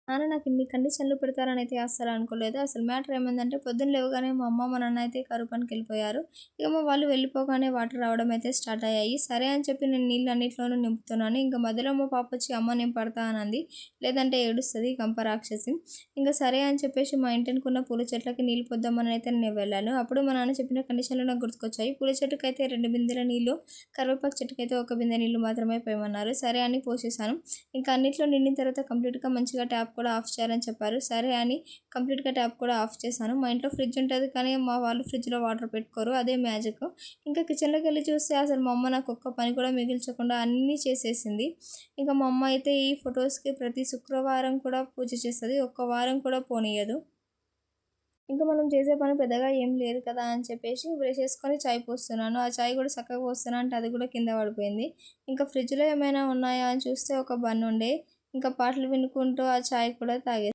నాన్న నాకు ఇన్ని కండిషన్‌లు పెడతారని అయితే అస్సలు అనుకోలేదు. అసలు మ్యాటర్ ఏమైందంటే పొద్దున్న లేవగానే మా అమ్మ, మా నాన్న అయితే కరువు పనికెళ్ళిపోయారు. ఇక మా వాళ్ళు వెళ్ళిపోగానే వాటర్ రావడం అయితే స్టార్ట్ అయ్యాయి. సరే అని చెప్పి నేను నీళ్ళు అన్నిట్లోనూ నింపుతున్నాను. ఇంక మధ్యలో మా పాప వచ్చి "అమ్మ నేను పడతా" అని అంది. లేదంటే ఏడుస్తది గంపరాక్షసి. ఇంక సరే అని చెప్పేసి మా ఇంటెనకున్న పూల చెట్లకి నీళ్ళు పోద్దామని అయితే నేను వెళ్ళాను. అప్పుడు మా నాన్న చెప్పిన కండిషన్‌లు నాకు గుర్తుకొచ్చాయి. పూల చెట్టుకైతే 2 బిందెల నీళ్ళు, కరివేపాకు చెట్టుకైతే 1 బిందె నీళ్ళు మాత్రమే పోయమన్నారు. సరే అని పోసేసాను. ఇంకా అన్నిట్లో నిండిన తర్వాత కంప్లీట్‌గా మంచిగా ట్యాప్ కూడా ఆఫ్ చేయాలని చెప్పారు. సరే అని కంప్లీట్‌గా ట్యాప్ కూడా ఆఫ్ చేశాను. మా ఇంట్లో ఫ్రిడ్జ్ ఉంటది కానీ మా వాళ్ళు ఫ్రిడ్జ్‌లో వాటర్ పెట్టుకోరు. అదే మ్యాజిక్. ఇంకా కిచెన్‌లోకెళ్ళి చూస్తే అసలు మా అమ్మ నాకు ఒక్క పని కూడా మిగిల్చకుండా అన్నీ చేసేసింది. ఇంకా మా అమ్మ అయితే ఈ ఫోటోస్‌కి ప్రతి శుక్రవారం కూడా పూజ చేస్తది. ఒక్క వారం కూడా పోనీయదు. ఇంకా మనం చేసే పని పెద్దగా ఏం లేదు కదా అని చెప్పేసి బ్రష్ చేసుకొని చాయ్ పోస్తున్నాను. ఆ చాయ్ కూడా చక్కగా పోస్తున్నా అంటే అది కూడా కింద పడిపోయింది. ఇంకా ఫ్రిడ్జ్‌లో ఏమైనా ఉన్నాయా అని చూస్తే ఒక బన్ ఉండే. ఇంకా పాటలు వినుకుంటూ ఆ చాయ్ కూడా తాగేసాను.